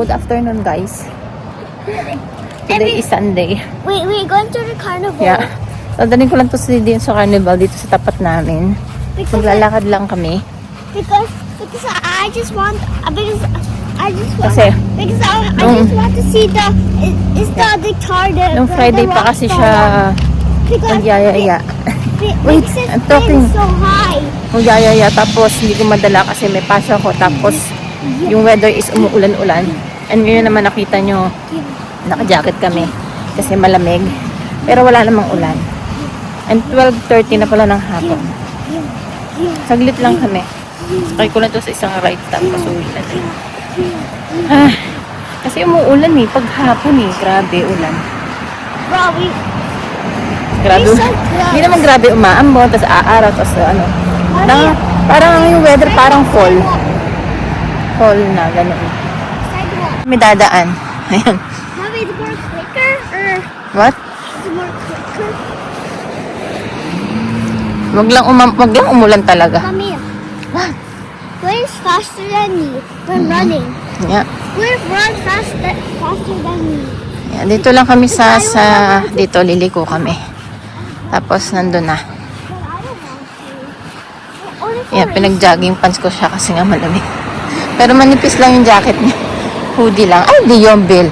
good afternoon, guys. Today is Sunday. Wait, we're going to the carnival. Yeah. Dadalhin ko lang to din sa carnival dito sa tapat namin. Maglalakad lang kami. Because I just want Kasi I just want to see the car nung Friday pa kasi siya nagyayaya. Wait, I'm talking. So high. Magyayaya tapos hindi ko madala kasi may pasok ko tapos yung weather is umuulan-ulan. And ngayon naman nakita nyo naka-jacket kami kasi malamig. Pero wala namang ulan. And 12:30 na pala ng hapon. Saglit lang kami. Sakay ko na to sa isang ride tapos uwi na din. Kasi umuulan eh. Paghapon eh. Grabe ulan. Bro, Grabe. Hindi naman grabe umaambon. Tapos aaraw. Tapos ano. Parang yung weather parang fall. Fall na. Ganun. May dadaan. Ayan. Mommy, is it more quicker or What? is it more quicker? Wag lang umulan talaga. Mommy, What? where's faster than me when running? Yeah. Where's run faster than me? Ayan. Dito lang kami sa dito liliko kami. Tapos nandun na. But I don't want to. Only for Yeah, pinag-jogging pants ko siya kasi nga malamig. Pero manipis lang yung jacket niya. Hoodie lang. Ay, di yung bill.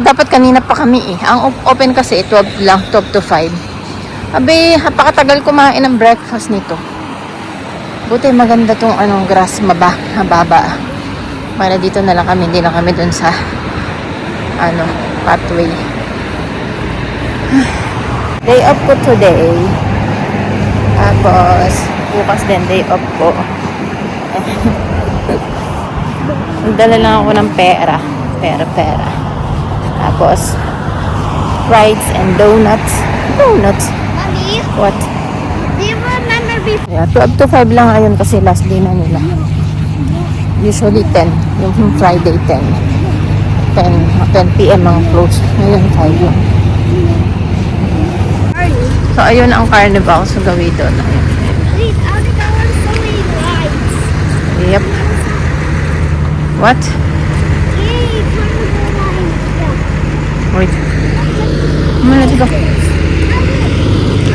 Dapat kanina pa kami eh. Ang open kasi 12 lang, 12 to 5. Abi, napakatagal kumain ng breakfast nito. Buti maganda tong grass mababa. Para dito na lang kami, hindi na kami dun sa pathway. Day off ko today. Tapos bukas din day off ko. Nagdala lang ako ng pera. Tapos rides and donuts. Mommy, What? do you remember before? Yeah, 12 to 5 lang ayun kasi last day na nila. Usually 10. Yung Friday 10 p.m. ang close. Ngayon 5 lang. So ayun ang carnival sa Gawidon. Ayun. Wait, I want to go on so many rides. Yep. What? Yay, carnival rides. Wait. Come on, let's go. Mommy,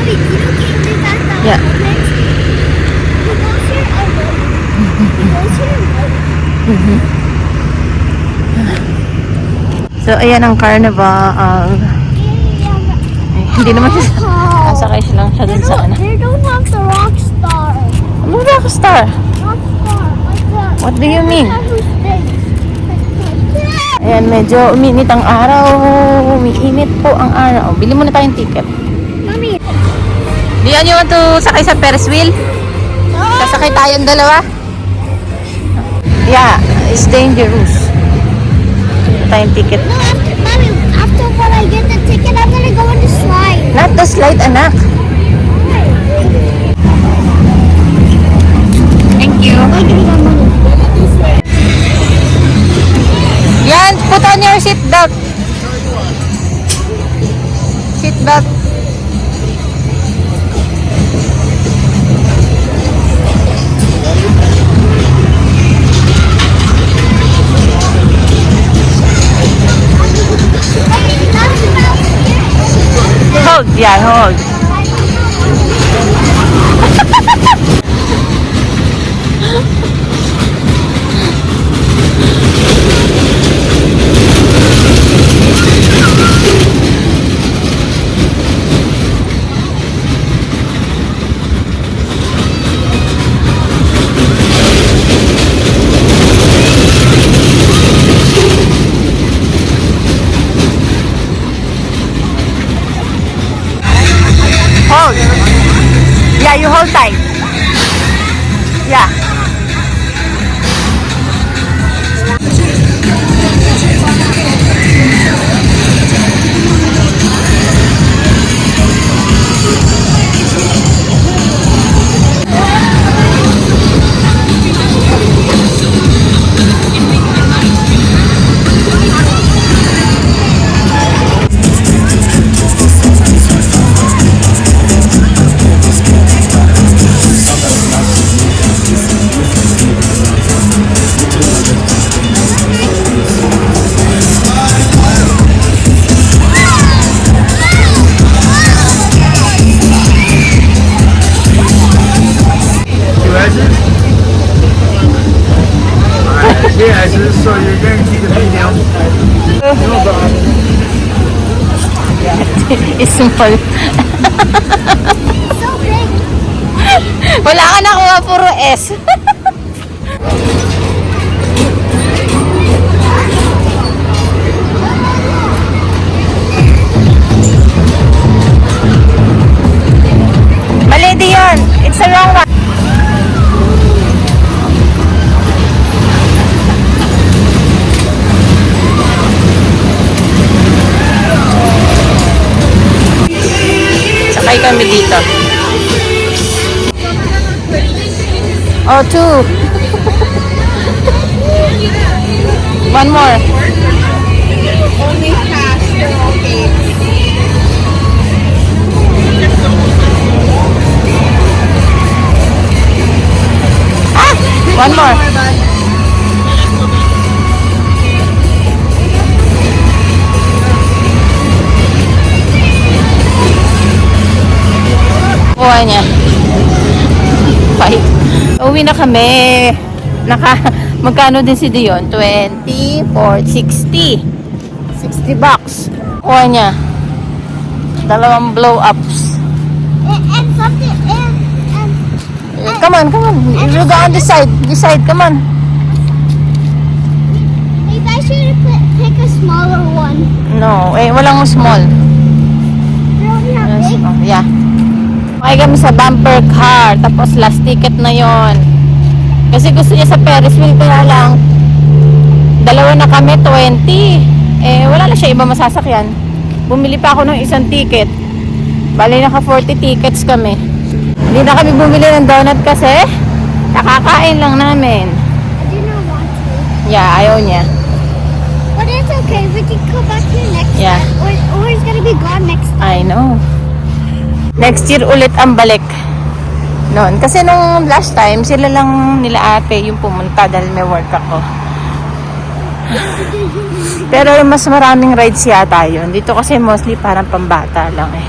you know that the Yeah. He goes here and he goes here and So ayan ang carnival. Hindi naman siya. Nasakay siya lang siya dun sa ano. They don't have the rock star. Ano ba ako star? Rock star. Like the, What do you mean? who's this? Ayan, medyo uminit ang araw. Umiinit po ang araw. Bili muna tayong ticket. Mommy. Diyan you want to sakay sa Ferris wheel? Sasakay tayong dalawa? Yeah, it's dangerous. Bili tayong ticket. No, Mommy, after when I get the ticket, I'm gonna go on the slide. Not the slide, anak. Thank you. Yan, put on your seatbelt. Seatbelt. Hold, yeah, hold. Hold. Yeah, you hold tight. Yeah. so you're guaranteed to pay down. No problem. Small. So big. Wala ka nakuha, puro S. Mali di yun. It's the wrong one. Sakay kami dito. Oh, 2. One more. Only cash, okay. One more. Kuha niya. Fight. Uwi na kami. Magkano din si Dion? 20, 40, 60. 60 bucks. Kuha niya. Dalawang blow-ups. And something. Come on, come on. You go on this side. This side, come on. Maybe I should pick a smaller one. No, walang small. They only have big. Yeah. Okay kami sa bumper car. Tapos last ticket na yon. Kasi gusto niya sa Ferris wheel. Kaya lang, dalawa na kami, 20. Wala na siya iba masasakyan. Bumili pa ako ng isang ticket. Bali naka 40 tickets kami. Hindi na kami bumili ng donut kasi nakakain lang namin. I do not want to. Yeah, ayaw niya. But it's okay. We can go back here next Yeah. time. Or he's gonna be gone next time. I know. Next year ulit ang balik. Noon. Kasi nung last time, sila lang nila ate yung pumunta dahil may work ako. Pero mas maraming rides yata yun. Dito kasi mostly parang pambata lang eh.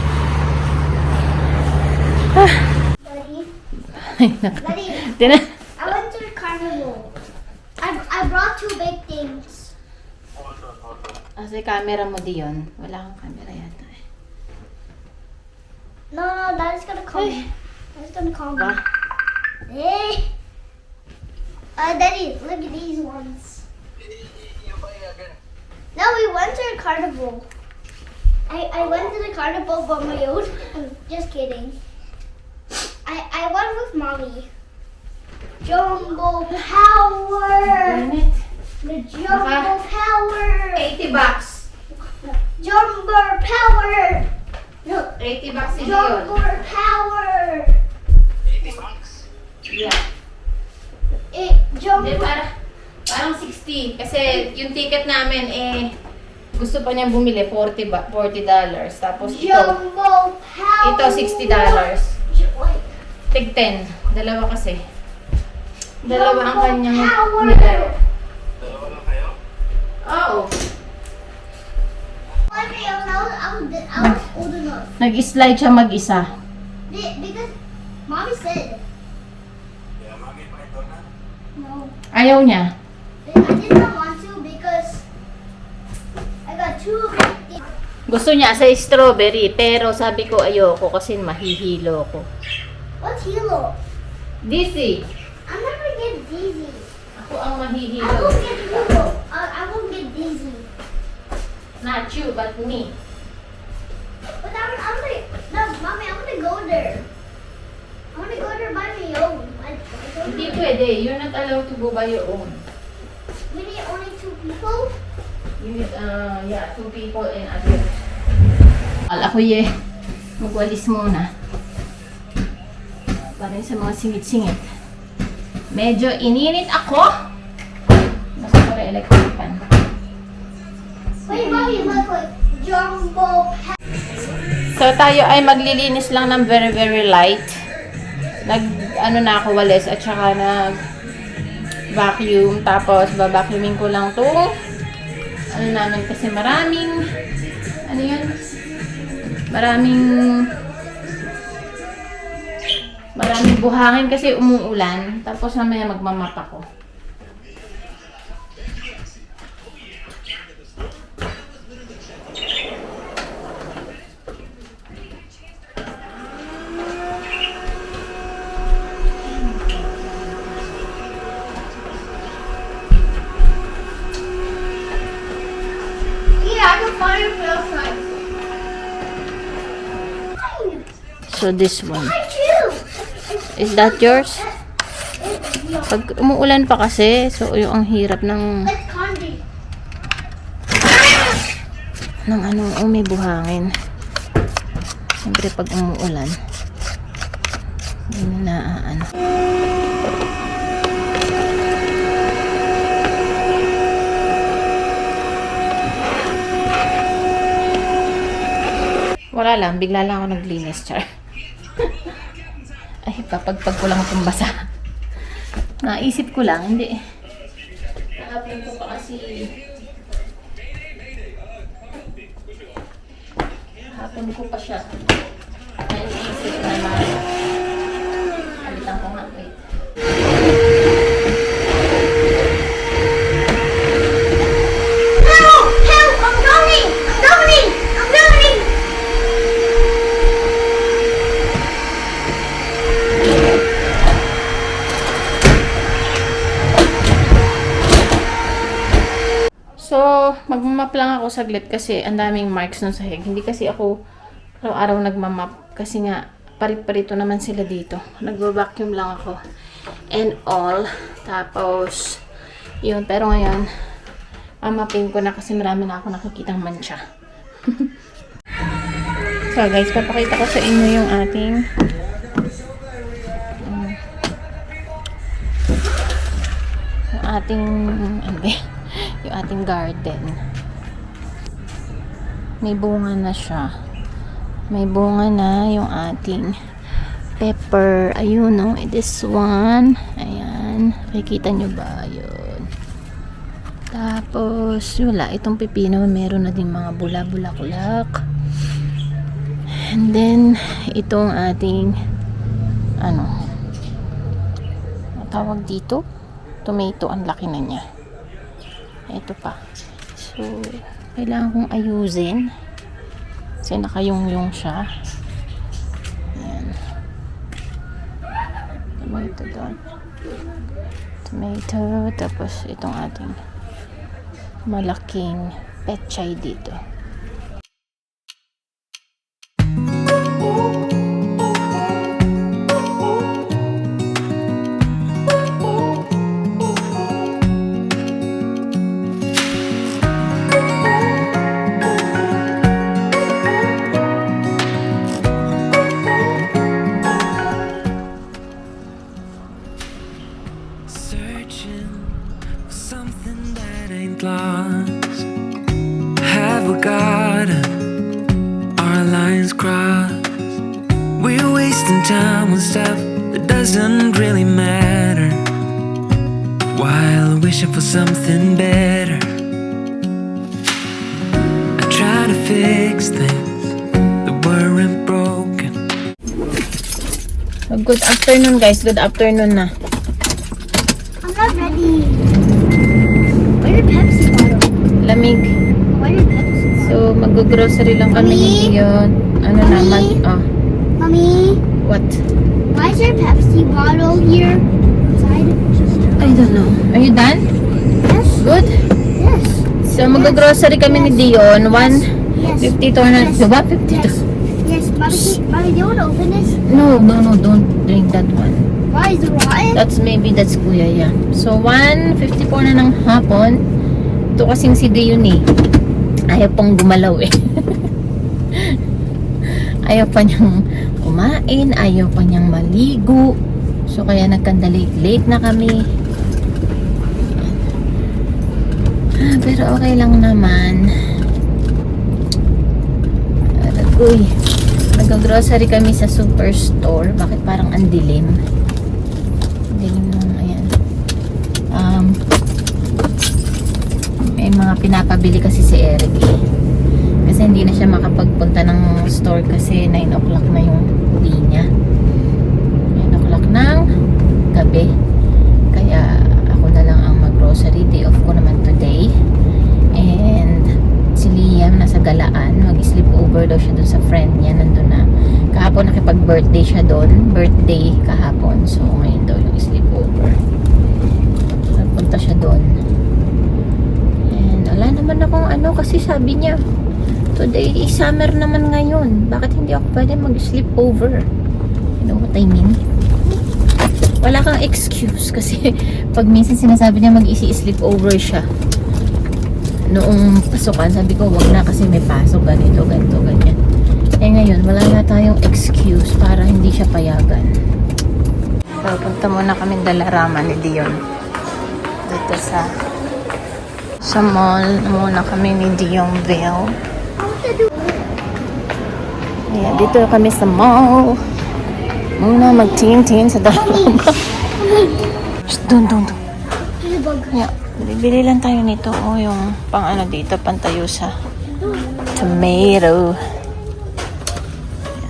Daddy, Tina- I went to the carnival. I brought 2 big things. Kasi camera mo diyon. Wala kang camera yata eh. No, Daddy's gonna call me. Daddy's gonna call me. Ba? Hey. Daddy, look at these ones. No, we went to a carnival. I went to the carnival on my own. I'm just kidding. I went with mommy. Jumbo power. The jumbo power. 80 bucks. Jumbo power. No, 80 bucks si jumbo power. Yeah. Jumbo. Parang 60. Kasi yung ticket namin gusto pa niya bumili $40. Tapos Jumbo power. ito $60. Wait. Tig 10. Dalawa kasi. Dalawa ang kanyang Power. nilaro. Oo. Okay, I was old enough. Nag-slide siya mag-isa. Because mommy said. No. Ayaw niya. I did not want to because I got 2 big things. Gusto niya sa strawberry, pero sabi ko ayoko kasi mahihilo ko. What's hilo? Dizzy. I'm not gonna get dizzy. Ako ang I mahihilo. won't get hilo. I won't get dizzy. Not you, but me. But I'm gonna, no, mommy, I'm gonna go there. I'm gonna go there by my own. I don't Hindi know. pwede. You're not allowed to go by your own. We need only 2 people. You need, 2 people and adult. Ako magwalis muna. Para sa mga singit-singit. Medyo ininit ako. Nasa para electric pan. Wait, mommy, look, jumbo pack. So tayo ay maglilinis lang ng very very light. Ano na ako walis at saka vacuum, tapos babacuuming ko lang to. Ano namin kasi maraming buhangin kasi umuulan, tapos mamaya magmamap ako. So this one. I too. Is that yours? Pag umuulan pa kasi, so yung ang hirap ng It's candy. may buhangin. Siyempre pag umuulan, hindi na wala lang, bigla lang ako naglinis, char. Ay, papagpag ko lang itong basa. Naisip ko lang, hindi. Nakapin ko pa kasi. Hapon ko pa siya. Naisip na palitan ko nga. Wait. Help! Help! I'm drowning! I'm drowning! I'm drowning! So, magmamap lang ako saglit kasi ang daming marks ng sahig. Hindi kasi ako araw-araw nagmamap kasi nga parit-parito naman sila dito. Nagva-vacuum lang ako and all. Tapos, yun. Pero ngayon, mamapin ko na kasi marami na ako nakikitang mancha. So guys, papakita ko sa inyo yung ating yung ating garden. May bunga na siya. May bunga na yung ating pepper. Ayun, no? This one. Ayan. Nakikita nyo ba? Ayun. Tapos, wala. Itong pipino, meron na din mga bula-bulakulak. And then, itong ating tawag dito? Tomato. Ang laki na niya. Ito pa. So, kailangan kong ayusin. Kasi nakayong-yung siya. Ayan. Tomato doon. Tomato. Tapos, itong ating malaking pechay dito. Searching for something that ain't lost. Have we got our lines crossed? We're wasting time on stuff that doesn't really matter, while wishing for something better. I try to fix things that weren't broken. Good afternoon guys. Good afternoon na. I'm not ready. Where's your Pepsi bottle? Lamig. Where's your Pepsi bottle? So, mag-grocery lang kami Mommy? hindi yun. Ano na, Mommy, what? why is your Pepsi bottle here inside? I don't know. Are you done? Yes. Good? Yes. So, mag-grocery kami ni Dion. Yes. 152 na. Yes. Diba? 52. Yes. Mommy, do you want to open this? No, don't drink that one. Why is it rotten? That's kuya, yeah. So, 1:54 na ng hapon. Ito kasing si Dion eh. Ayaw pang gumalaw eh. Ayaw pa niyang kumain. Ayaw pa niyang maligo. So, kaya nagkanda-late na kami. Pero okay lang naman. Uy. Nag-grocery kami sa superstore. Bakit parang ang dilim? Dilim nung, ayan. May mga pinapabili kasi si Eric eh. Kasi hindi na siya makapagpunta ng store kasi 9 o'clock na yung uwi niya. 9 o'clock ng gabi. Kaya ako na lang ang mag-grocery. Day off ko naman today. And si Liam nasa Galaan. Mag-sleep over daw siya dun sa friend niya. Nandun na. Kahapon nakipag-birthday siya doon. Birthday kahapon. So ngayon daw yung sleep over. Nagpunta siya doon. And wala naman akong kasi sabi niya today is summer naman ngayon. Bakit hindi ako pwede mag-sleep over? what I mean? Wala kang excuse kasi pag minsan sinasabi niya mag-sleep over siya. Noong pasukan, sabi ko wag na kasi may pasok, ganito, ganito, ganyan. Eh ngayon, wala na tayong excuse para hindi siya payagan. So, punta muna kami Dalarama ni Dion. Dito sa mall muna kami ni Dionville. Ayan, dito kami sa mall. Muna mag-teen sa Dalarama. Doon. Yeah. Bibili lang tayo nito. Oh, yung pang ano dito, pantayo sa tomato.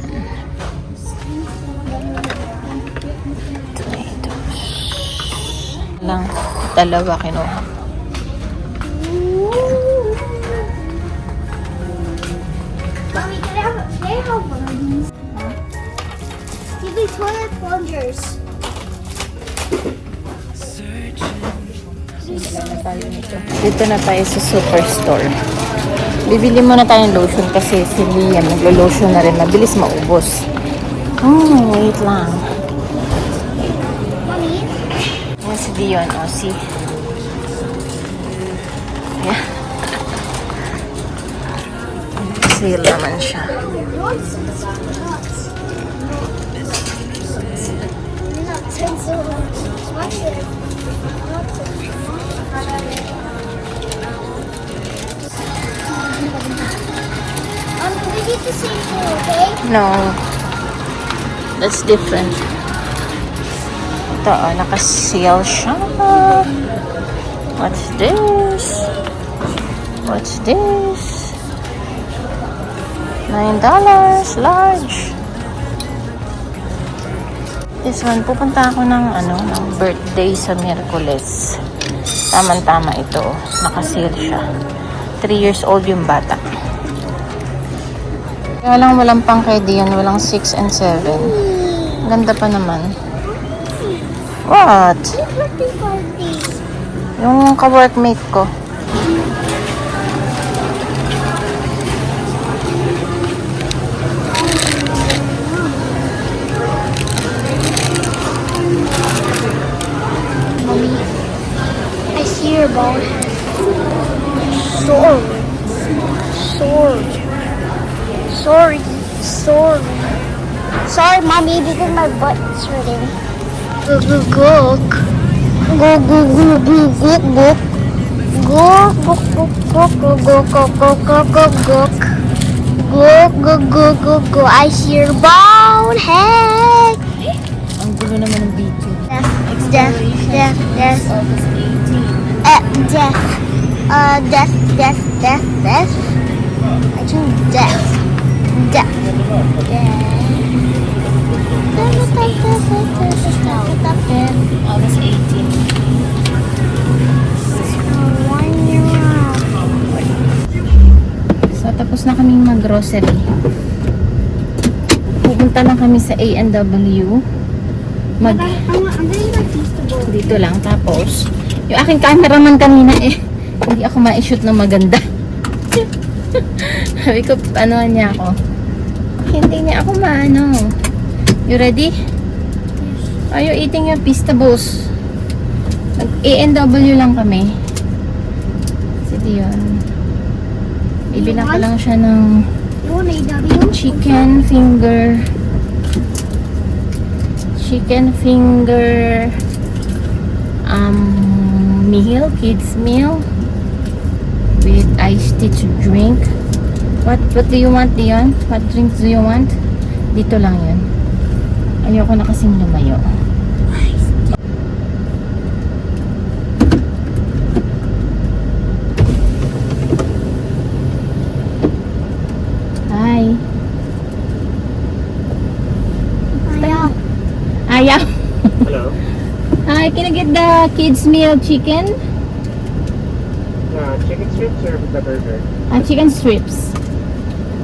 Ayan. Tomatoes. Lang, dalawa kinuha. Mommy, can I have one of these? Give me toilet plungers. Dito na tayo sa superstore. Bibili muna tayo ng lotion kasi si Liam naglo-lotion na rin. Mabilis maubos. Oh, wait lang. Mommy, Yan si Dion. O, si... Yan. Sale naman siya. nuts. What's it? We need the same thing, okay? No. That's different. Ito, oh, naka-sale siya. What's this? What's this? $9. Large. This one, pupunta ako ng birthday sa Miyerkules. Tama-tama ito. Naka-sale siya. 3 years old yung bata. Kaya lang walang pangkedi yan. Walang 6 and 7. Ganda pa naman. What? Birthday party. Yung ka-workmate ko. Mommy, I see your bald head. Sword. Sorry, Mommy, because my butt is hurting. Go, go, go. Go, go, go, go, go, go. Go, go, go, go, go, go, go, go, go, go, go. Go, go, go, go, go. I see your bald head. Ang gulo naman ng video. Death. Death. I choose death. August 18. So, tapos na kaming mag-grocery. Pupunta lang kami sa A&W. Dito lang. Tapos, yung aking cameraman kanina hindi ako ma-shoot na maganda. Sabi ko, ano niya ako. Hindi niya ako maano. You ready? Are you eating your pistables? A&W lang kami. Si Dion. Ibilang ko lang siya ng chicken finger meal, kids meal with iced tea to drink. What do you want, Dion? What drinks do you want? Dito lang yun. Ayoko na kasing lumayo. Hi. Ayaw. Hello. Hi, can I get the kids meal chicken? Chicken strips or the burger? Chicken strips.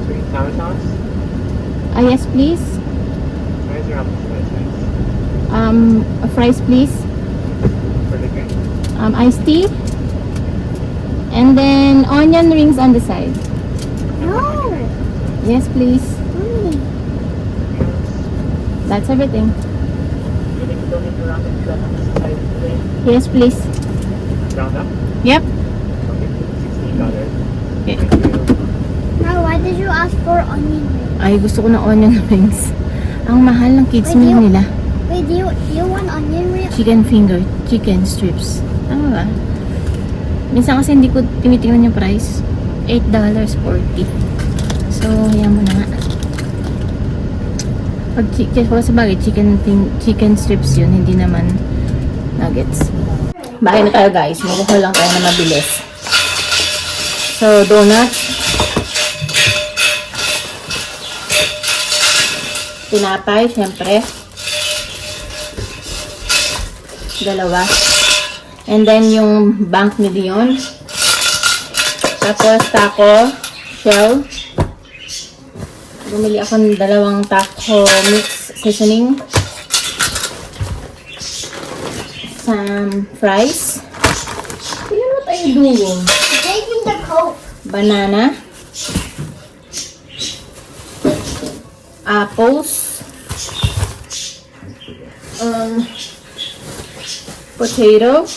Sweet sour sauce? Yes, please. Where's your appetizers? Fries, please. For the drink? Iced tea. And then onion rings on the side. No. Yes, please. That's everything. You need to donate the round up to the side of the plate. Yes, please. Round up? Yep. Okay, $16. Okay. Thank you. Now, why did you ask for onion rings? Ay, gusto ko ng onion rings. Ang mahal ng kids Wait, meal you- nila. Wait, you want onion rings? Chicken finger, chicken strips. Tama ba? Minsan kasi hindi ko tinitingnan yung price. $8.40. So, yan mo na nga. Pag chicken, sa bagay, chicken strips yun, hindi naman nuggets. Bahay na tayo guys. Magkukuha lang tayo na mabilis. So, donuts. Tinapay, syempre. Dalawa. And then, yung bank ni Dion. Tapos, taco shell. Bumili ako ng dalawang taco mix seasoning. Some fries. What are you doing? Taking the Coke. Banana. Apples. Potato.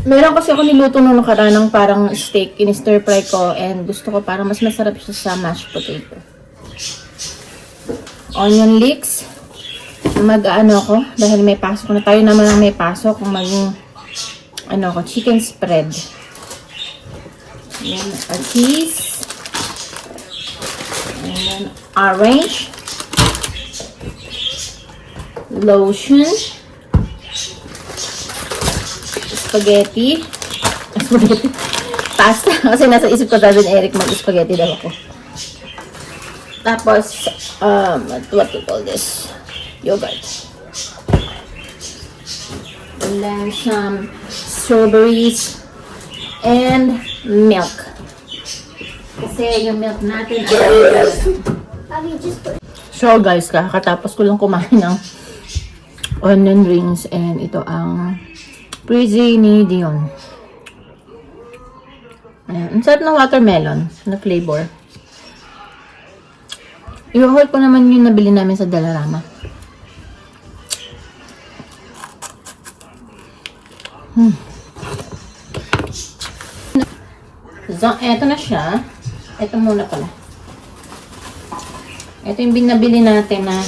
Meron kasi ako niluto nung nakaraan ng parang steak, in-stir fry ko, and gusto ko parang mas masarap siya sa mashed potato. Onion leeks. Mag-ano ko, dahil may pasok na tayo naman ang may pasok, kung maging chicken spread. Then, a cheese. And then, orange. Lotion. Spaghetti. Pasta. Kasi nasa isip ko sabi ni Eric mag-spaghetti daw ako. Tapos, what to call this? Yogurt. And then some strawberries and milk. Kasi yung milk natin Mommy, just put. So guys, kakatapos ko lang kumain ng onion rings, and ito ang Prizzy ni Dion. Ayan. Ang sarap ng watermelon na flavor. I-hold ko naman yung nabili namin sa Dalarama. So, eto na siya. Eto muna pala. Ito yung binabili natin na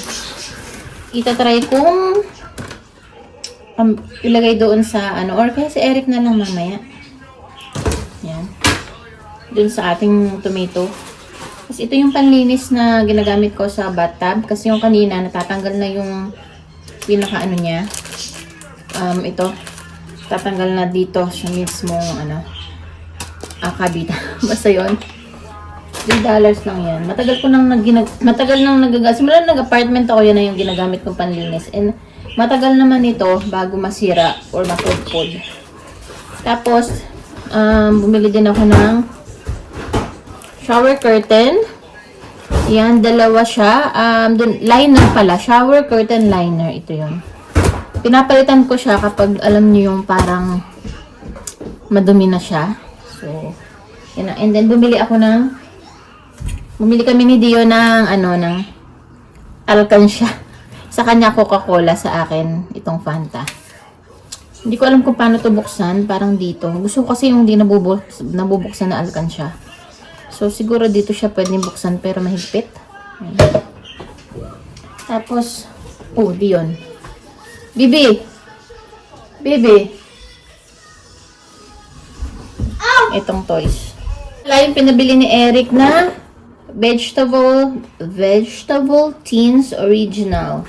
itatry kong ilagay doon sa or kaya si Eric na lang mamaya. Yan. Doon sa ating tomato. Kasi ito yung panlinis na ginagamit ko sa bathtub. Kasi yung kanina natatanggal na yung pinaka niya. Ito. Tatanggal na dito sa mismong kabita. Basta yun. $3 lang yan. Matagal nang nagagamit. Simula nag-apartment ako, yan na yung ginagamit kong panlinis. And matagal naman ito bago masira or mapudpud. Tapos, bumili din ako ng shower curtain. Yan, dalawa siya. Liner pala. Shower curtain liner. Ito yun. Pinapalitan ko siya kapag alam niyo yung parang madumi na siya. So, yan na. And then, bumili kami ni Dio ng Alkansya. Sa kanya Coca-Cola, sa akin itong Fanta. Hindi ko alam kung paano to buksan, parang dito. Gusto ko kasi yung di nabubuksan na Alkansya. So siguro dito siya pwedeng buksan pero mahigpit. Ayan. Tapos, Dion. Bibi. Itong toys. Wala yung pinabili ni Eric na vegetable teens original.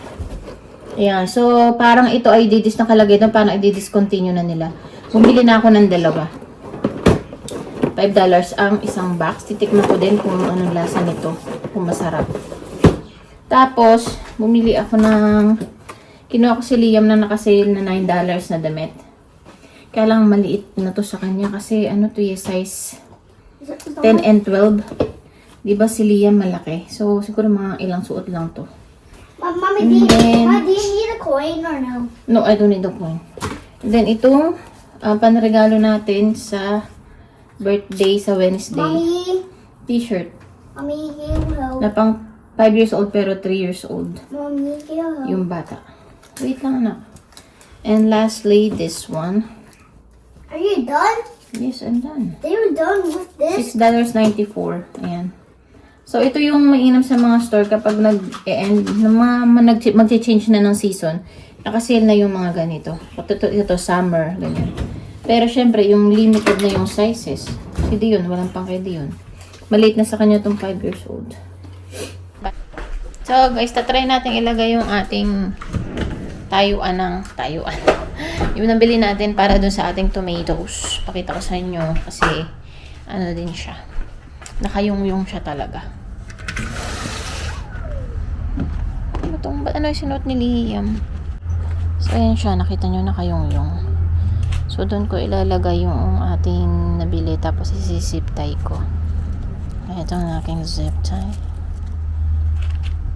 Ayan. So, parang ito ay nakalagay doon. Parang i-discontinue na nila. Bumili na ako ng dalawa. $5 ang isang box. Titikman ko din kung anong lasa nito. Kung masarap. Tapos, bumili ako kinuha ko si Liam na nakasale na $9 na damit. Kaya lang maliit na to sa kanya. Kasi size 10 and 12. Diba si Liam malaki? So, siguro mga ilang suot lang to. Mommy, And do you then- need a coin or no? No, I don't need a coin. And then, itong panregalo natin sa birthday sa Wednesday. Mommy, T-shirt. Mommy, here you go. Na pang 5 years old pero 3 years old. Mommy, get up. Yung bata. Wait lang anak. And lastly, this one. Are you done? Yes, I'm done. They were done with this? $6.94. Ayan. So, ito yung mainam sa mga store kapag nag-end, mag-change na ng season. Nakasale na yung mga ganito. Ito, summer, ganyan. Pero, syempre, yung limited na yung sizes. Si Dion, walang pang kay Dion. Maliit na sa kanya itong 5 years old. So, guys, tatry natin ilagay yung ating tayuan. Yung nabili natin para dun sa ating tomatoes. Pakita ko sa inyo kasi ano din siya. Nakayong-yung siya talaga. Ano yung sinuot ni Liam? So, ayan siya. Nakita nyo nakayong-yung. So, dun ko ilalagay yung ating nabili tapos isi-zip tie ko. Ito ang aking zip tie.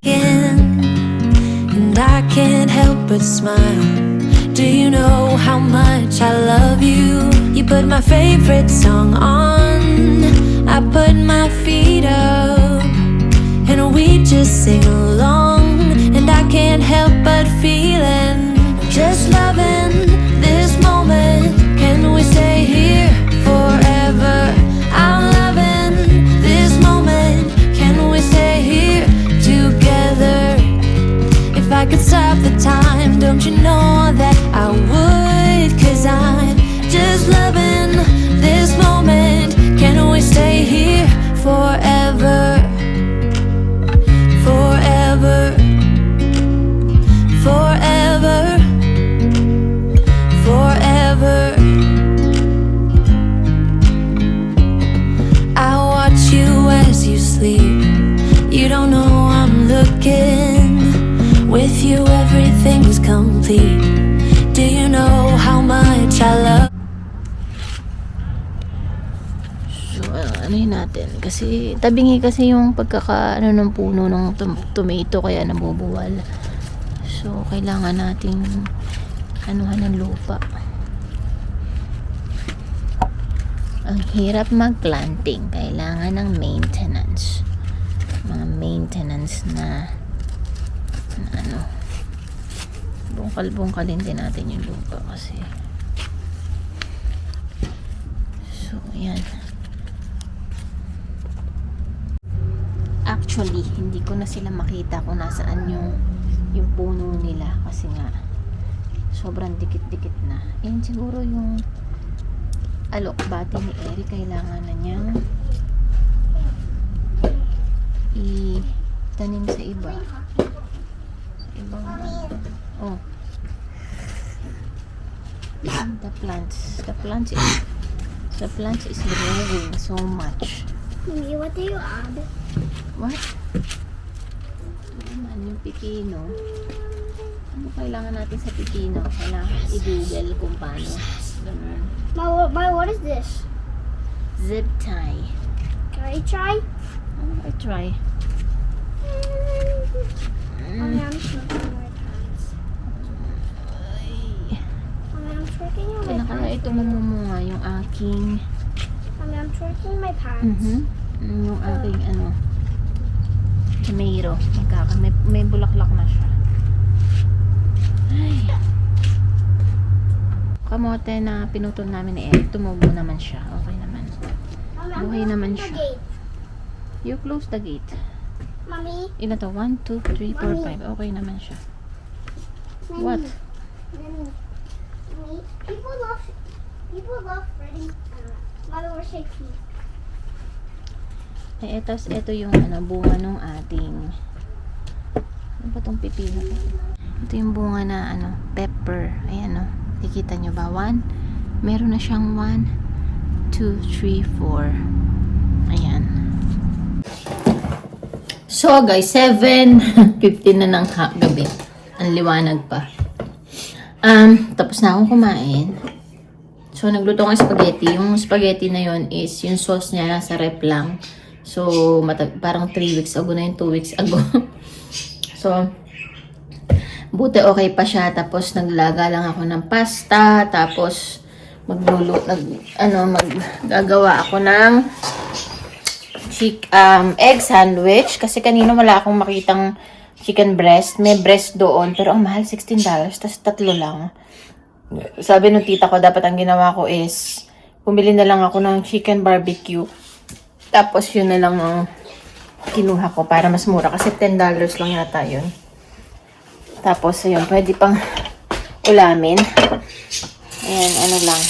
And I can't help but smile. Do you know how much I love you? You put my favorite song on, I put my feet up, and we just sing along. And I can't help but feeling, just loving this moment. Can we stay here forever? I'm loving this moment. Can we stay here together? If I could stop the time, don't you know that I would? 'Cause I'm just loving this moment. Can we stay here forever? Forever. Forever. Forever. I watch you as you sleep. You don't know I'm looking. With you everything's complete. Do you know how much I love? So, anuhin natin. Kasi, tabingi kasi yung pagkakaano ng puno ng tomato kaya nabubuwal. So, kailangan nating anuhan ng lupa. Ang hirap mag-planting. Kailangan ng maintenance. Mga maintenance na ano, bungkal-bungkalin din natin yung lupa kasi. So, yan. Actually, hindi ko na sila makita kung nasaan yung puno nila kasi nga sobrang dikit-dikit na. Yan siguro yung alokbati ni Eric. Kailangan na niyang itanim sa iba. Oh, the plants is growing so much. Mommy, what do you add? What? Ito naman yung pipino. Ano kailangan natin sa pipino? Kailangan i-google kung paano. Ganun. What is this? Zip tie. Can I try? I try. Mommy, I'm shrinking my pants. Mommy, I'm shrinking my Kailan kaya pants. ito mamumunga yung aking Mommy, I'm shrinking my pants. yung aking tomato. May bulaklak na siya. Ay. Kamote na pinutol namin ni Eric. Tumubo naman siya. Okay naman. Mommy, I'm Buhay naman closing the siya. gate. You close the gate. Mommy, Ilan to? 1, 2, 3, 4, 5. Okay naman siya. What? Mommy, people love Freddy. Mother, we're shaking. Eh, ito yung bunga nung ating ano ba tong pipino? Ito yung bunga na pepper. Ayan Kikita nyo ba? 1. Meron na siyang 1, 2, 3, 4. Ayan. So guys, 7:15 na ng gabi. Ang liwanag pa. Tapos na akong kumain. So nagluto ko ng spaghetti. Yung spaghetti na yon is yung sauce niya sa rep lang. So parang 3 weeks ago na yung 2 weeks ago. So buti okay pa siya. Tapos naglaga lang ako ng pasta. Tapos maggagawa ako ng egg sandwich. Kasi kanina wala akong makitang chicken breast. May breast doon. Pero ang mahal, $16. Tapos 3 lang. Sabi nung tita ko, dapat ang ginawa ko is pumili na lang ako ng chicken barbecue. Tapos yun na lang ang kinuha ko para mas mura. Kasi $10 lang yata yun. Tapos ayun, pwede pang ulamin. Ayan, ano lang.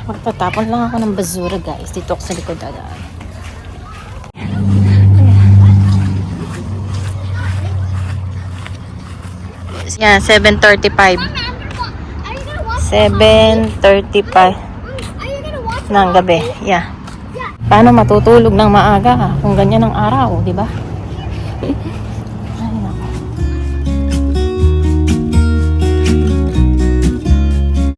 Magtatapon lang ako ng basura, guys. Dito ako sa likod dadaan. Yan, 7:35. 7:35 ng gabi. Yeah. Paano matutulog ng maaga kung ganyan ang araw, di ba?